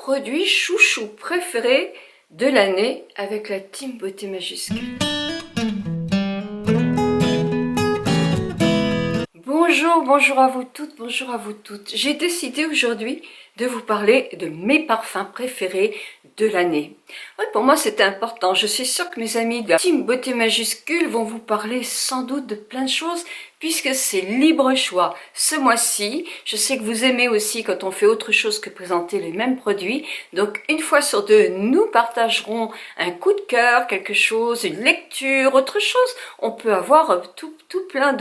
produit chouchou préféré de l'année avec la team beauté majuscule. Bonjour à vous toutes, bonjour à vous toutes. J'ai décidé aujourd'hui de vous parler de mes parfums préférés de l'année. Ouais, pour moi c'était important. Je suis sûre que mes amis de la team beauté majuscule vont vous parler sans doute de plein de choses puisque c'est libre choix. Ce mois-ci, je sais que vous aimez aussi quand on fait autre chose que présenter les mêmes produits. Donc une fois sur deux, nous partagerons un coup de cœur, quelque chose, une lecture, autre chose. On peut avoir tout plein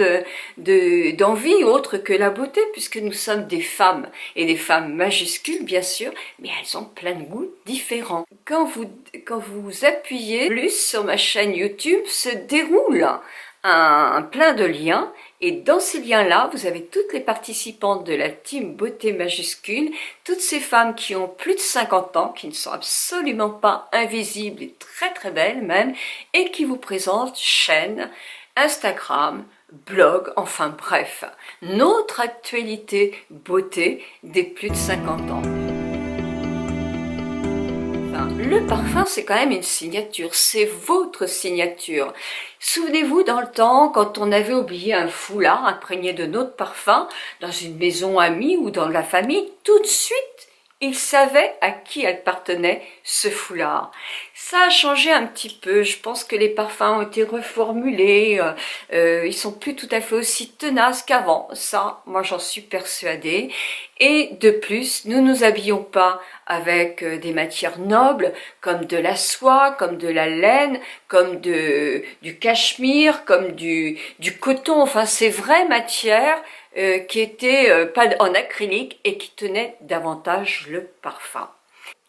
d'envie autre que la beauté puisque nous sommes des femmes et des femmes majuscules bien sûr, mais elles ont plein de goûts différents. Quand vous appuyez plus sur ma chaîne YouTube, se déroule un plein de liens et dans ces liens-là, vous avez toutes les participantes de la team beauté majuscule, toutes ces femmes qui ont plus de 50 ans, qui ne sont absolument pas invisibles et très belles même, et qui vous présentent chaîne, Instagram, blog, enfin bref, notre actualité beauté des plus de 50 ans. Le parfum, c'est quand même une signature, c'est votre signature. Souvenez-vous, dans le temps, quand on avait oublié un foulard imprégné de notre parfum, dans une maison amie ou dans la famille, tout de suite, il savait à qui appartenait ce foulard. Ça a changé un petit peu, je pense que les parfums ont été reformulés, ils sont plus tout à fait aussi tenaces qu'avant, ça, moi j'en suis persuadée. Et de plus, nous nous habillons pas avec des matières nobles, comme de la soie, comme de la laine, comme du cachemire, comme du coton, enfin ces vraies matières qui étaient pas en acrylique et qui tenaient davantage le parfum.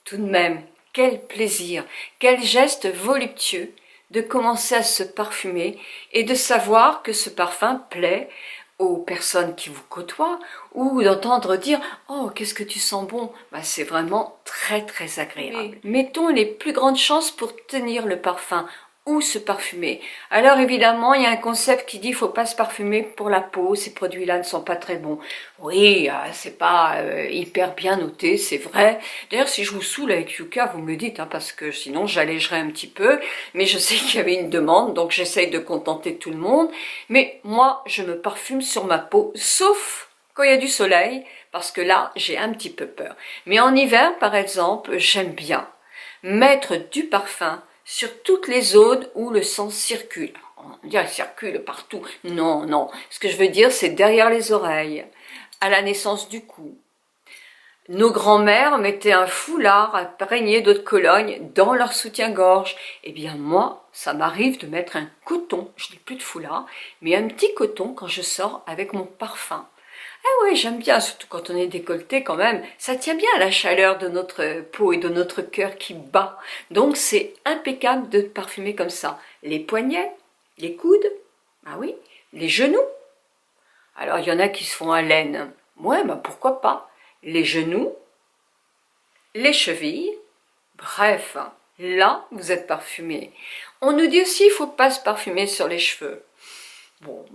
Tout de même, quel plaisir, quel geste voluptueux de commencer à se parfumer et de savoir que ce parfum plaît aux personnes qui vous côtoient ou d'entendre dire « Oh, qu'est-ce que tu sens bon !» C'est vraiment très agréable. Mettons les plus grandes chances pour tenir le parfum ou se parfumer. Alors évidemment, il y a un concept qui dit qu'il ne faut pas se parfumer pour la peau, ces produits-là ne sont pas très bons. Oui, c'est pas hyper bien noté, c'est vrai. D'ailleurs, si je vous saoule avec Yuka, vous me le dites, parce que sinon j'allégerai un petit peu. Mais je sais qu'il y avait une demande, donc j'essaye de contenter tout le monde. Mais moi, je me parfume sur ma peau, sauf quand il y a du soleil, parce que là, j'ai un petit peu peur. Mais en hiver, par exemple, j'aime bien mettre du parfum sur toutes les zones où le sang circule. On dirait qu'il circule partout. Non. Ce que je veux dire, c'est derrière les oreilles, à la naissance du cou. Nos grands-mères mettaient un foulard imprégné d'eau de Cologne dans leur soutien-gorge. Eh bien moi, ça m'arrive de mettre un coton, je n'ai plus de foulard, mais un petit coton quand je sors avec mon parfum. Ah oui, j'aime bien, surtout quand on est décolleté quand même, ça tient bien à la chaleur de notre peau et de notre cœur qui bat. Donc c'est impeccable de parfumer comme ça. Les poignets, les coudes, ah oui, les genoux. Alors il y en a qui se font à laine. Ouais, pourquoi pas. Les genoux, les chevilles, bref, là vous êtes parfumé. On nous dit aussi qu'il ne faut pas se parfumer sur les cheveux. Bon,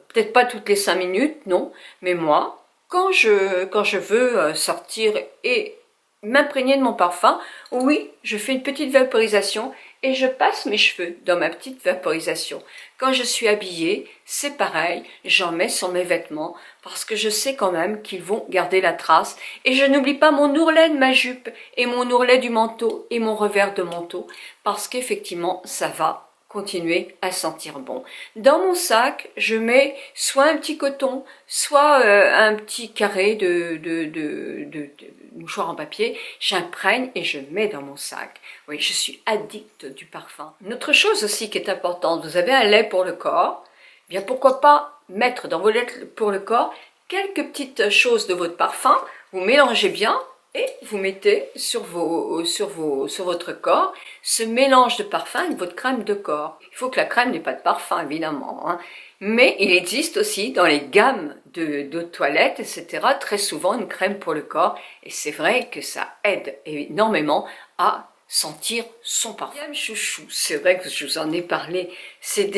peut-être pas toutes les 5 minutes, non, mais moi, quand je veux sortir et m'imprégner de mon parfum, oui, je fais une petite vaporisation et je passe mes cheveux dans ma petite vaporisation. Quand je suis habillée, c'est pareil, j'en mets sur mes vêtements parce que je sais quand même qu'ils vont garder la trace et je n'oublie pas mon ourlet de ma jupe et mon ourlet du manteau et mon revers de manteau parce qu'effectivement, ça va continuer à sentir bon. Dans mon sac, je mets soit un petit coton, soit un petit carré de mouchoir en papier. J'imprègne et je mets dans mon sac. Oui, je suis addict du parfum. Une autre chose aussi qui est importante, vous avez un lait pour le corps, eh bien pourquoi pas mettre dans vos laits pour le corps quelques petites choses de votre parfum, vous mélangez bien et vous mettez sur votre corps ce mélange de parfum avec votre crème de corps. Il faut que la crème n'ait pas de parfum, évidemment. Mais il existe aussi dans les gammes de toilettes, etc., très souvent une crème pour le corps. Et c'est vrai que ça aide énormément à sentir son parfum. Deuxième chouchou, c'est vrai que je vous en ai parlé, c'est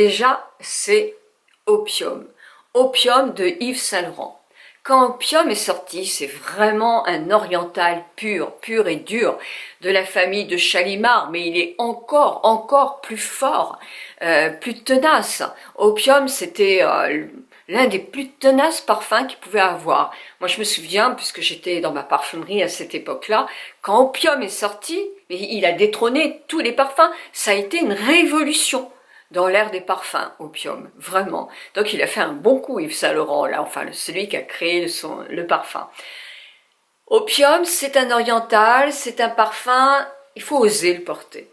Opium. Opium de Yves Saint Laurent. Quand Opium est sorti, c'est vraiment un oriental pur, pur et dur, de la famille de Shalimar, mais il est encore plus fort, plus tenace. Opium, c'était l'un des plus tenaces parfums qu'il pouvait avoir. Moi, je me souviens, puisque j'étais dans ma parfumerie à cette époque-là, quand Opium est sorti, il a détrôné tous les parfums. Ça a été une révolution dans l'ère des parfums, Opium, vraiment. Donc il a fait un bon coup, Yves Saint Laurent, là, enfin celui qui a créé le parfum. Opium, c'est un oriental, c'est un parfum, il faut oser le porter.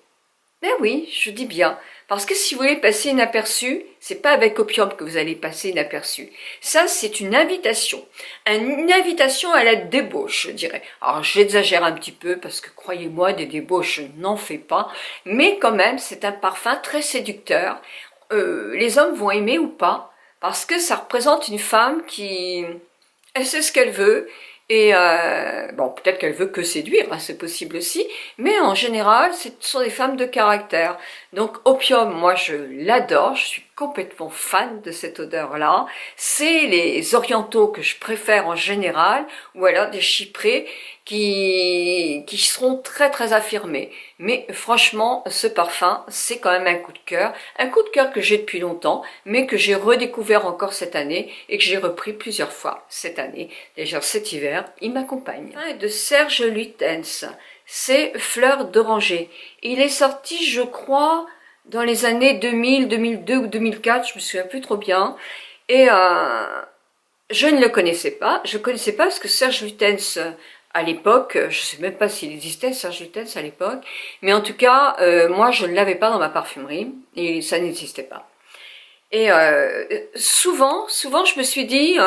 Ben oui, je dis bien, parce que si vous voulez passer inaperçu, c'est pas avec Opium que vous allez passer inaperçu. Ça, c'est une invitation à la débauche, je dirais. Alors, j'exagère un petit peu, parce que croyez-moi, des débauches, je n'en fais pas, mais quand même, c'est un parfum très séducteur. Les hommes vont aimer ou pas, parce que ça représente une femme qui, elle sait ce qu'elle veut, et bon, peut-être qu'elle veut que séduire, hein, c'est possible aussi, mais en général, ce sont des femmes de caractère. Donc Opium, moi je l'adore, je suis complètement fan de cette odeur-là. C'est les orientaux que je préfère en général, ou alors des chyprés qui seront très affirmés. Mais franchement, ce parfum, c'est quand même un coup de cœur que j'ai depuis longtemps, mais que j'ai redécouvert encore cette année et que j'ai repris plusieurs fois cette année. Déjà cet hiver, il m'accompagne. De Serge Lutens, c'est Fleur d'oranger. Il est sorti, je crois, dans les années 2000, 2002 ou 2004, je me souviens plus trop bien. Et je ne le connaissais pas. Je ne connaissais pas parce que Serge Lutens, à l'époque, je sais même pas s'il existait Serge Lutens à l'époque, mais en tout cas, moi je ne l'avais pas dans ma parfumerie et ça n'existait pas. Et souvent, je me suis dit,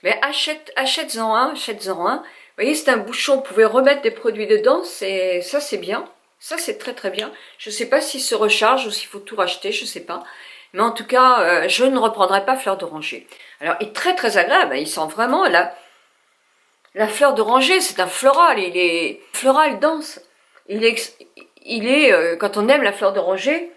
mais achète-en un. Vous voyez, c'est un bouchon, vous pouvez remettre des produits dedans, ça c'est bien. Ça c'est très bien. Je ne sais pas s'il se recharge ou s'il faut tout racheter, je ne sais pas. Mais en tout cas, je ne reprendrai pas Fleur d'oranger. Alors, il est très agréable, hein, il sent vraiment la fleur d'oranger, c'est un floral, il est floral dense. Il est quand on aime la fleur d'oranger,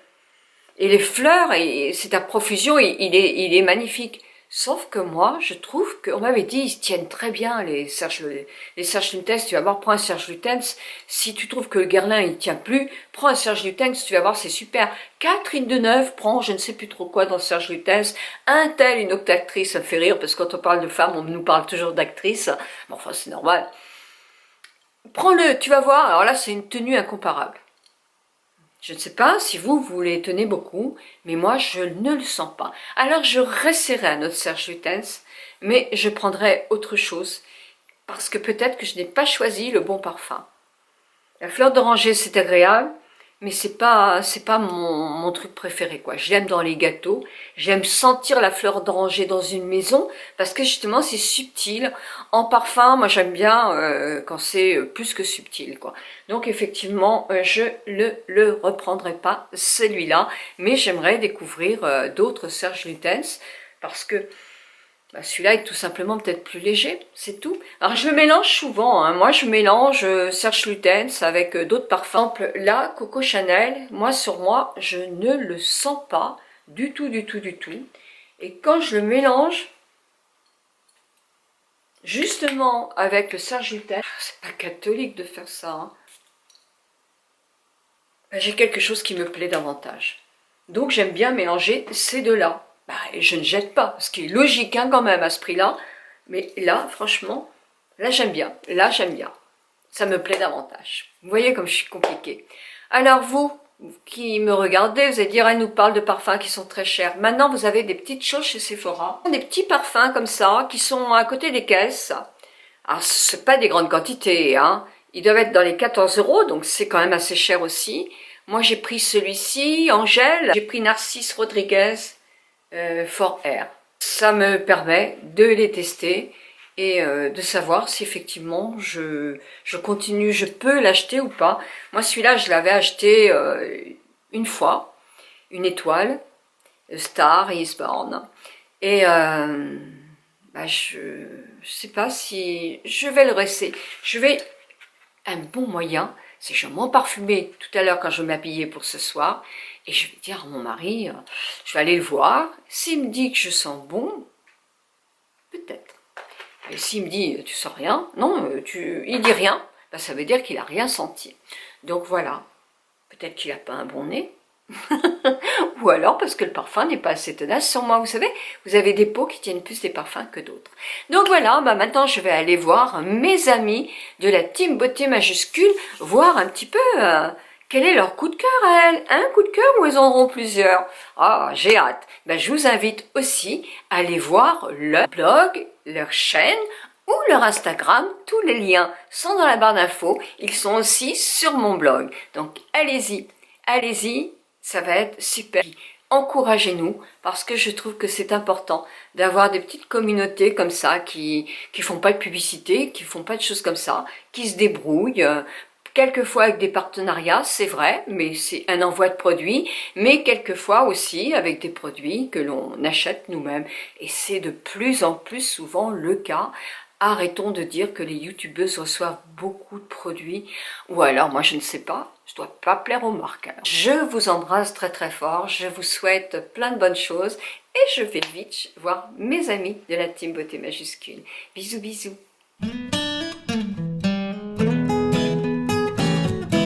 et les fleurs, et c'est à profusion, il est magnifique. Sauf que moi, je trouve qu'on m'avait dit, ils se tiennent très bien, les Serge Lutens. Tu vas voir, prends un Serge Lutens. Si tu trouves que le Guerlain, il tient plus, prends un Serge Lutens, tu vas voir, c'est super. Catherine Deneuve prend, je ne sais plus trop quoi dans Serge Lutens. Un tel, une autre actrice, ça me fait rire, parce que quand on parle de femmes, on nous parle toujours d'actrices. Bon, enfin, c'est normal. Prends-le, tu vas voir. Alors là, c'est une tenue incomparable. Je ne sais pas si vous les tenez beaucoup, mais moi, je ne le sens pas. Alors, je resserrai un autre Serge Lutens, mais je prendrai autre chose, parce que peut-être que je n'ai pas choisi le bon parfum. La fleur d'oranger, c'est agréable, mais c'est pas mon truc préféré, quoi. J'aime dans les gâteaux, j'aime sentir la fleur d'oranger dans une maison, parce que justement, c'est subtil. En parfum, moi, j'aime bien quand c'est plus que subtil, quoi. Donc, effectivement, je ne le reprendrai pas, celui-là, mais j'aimerais découvrir d'autres Serge Lutens, parce que celui-là est tout simplement peut-être plus léger, c'est tout. Alors je le mélange souvent, hein. Moi je mélange Serge Lutens avec d'autres parfums. Par exemple, là, Coco Chanel, moi sur moi, je ne le sens pas du tout. Et quand je le mélange, justement avec le Serge Lutens, c'est pas catholique de faire ça, hein. J'ai quelque chose qui me plaît davantage. Donc j'aime bien mélanger ces deux-là. Et je ne jette pas, ce qui est logique hein, quand même à ce prix-là. Mais là, franchement, là j'aime bien. Là j'aime bien. Ça me plaît davantage. Vous voyez comme je suis compliquée. Alors vous, qui me regardez, vous allez dire, elle nous parle de parfums qui sont très chers. Maintenant, vous avez des petites choses chez Sephora. Des petits parfums comme ça, qui sont à côté des caisses. Alors, c'est pas des grandes quantités, hein. Ils doivent être dans les 14 €, donc c'est quand même assez cher aussi. Moi, j'ai pris celui-ci, Angèle. J'ai pris Narcisse Rodriguez. For Air. Ça me permet de les tester et de savoir si effectivement je continue, je peux l'acheter ou pas. Moi celui-là je l'avais acheté une fois, une étoile, Star is Born, et je sais pas si je vais le rester. Un bon moyen, c'est que je vais m'emparfumer tout à l'heure quand je vais m'habiller pour ce soir. Et je vais dire à mon mari, je vais aller le voir. S'il me dit que je sens bon, peut-être. Et s'il me dit, tu sens rien, non, il dit rien, ben, ça veut dire qu'il n'a rien senti. Donc voilà, peut-être qu'il n'a pas un bon nez, ou alors parce que le parfum n'est pas assez tenace sur moi. Vous savez, vous avez des peaux qui tiennent plus des parfums que d'autres. Donc voilà, bah maintenant je vais aller voir mes amis de la team beauté majuscule, voir un petit peu quel est leur coup de cœur à elles. Un coup de cœur ou elles en auront plusieurs? Ah, j'ai hâte. Bah, je vous invite aussi à aller voir leur blog, leur chaîne ou leur Instagram. Tous les liens sont dans la barre d'infos. Ils sont aussi sur mon blog. Donc allez-y, allez-y. Ça va être super. Encouragez-nous parce que je trouve que c'est important d'avoir des petites communautés comme ça qui font pas de publicité, qui font pas de choses comme ça, qui se débrouillent. Quelquefois avec des partenariats, c'est vrai, mais c'est un envoi de produits, mais quelquefois aussi avec des produits que l'on achète nous-mêmes. Et c'est de plus en plus souvent le cas. Arrêtons de dire que les youtubeuses reçoivent beaucoup de produits, ou alors moi je ne sais pas, je dois pas plaire aux marques. Alors. Je vous embrasse très très fort, je vous souhaite plein de bonnes choses, et je vais vite voir mes amis de la team beauté majuscule. Bisous bisous.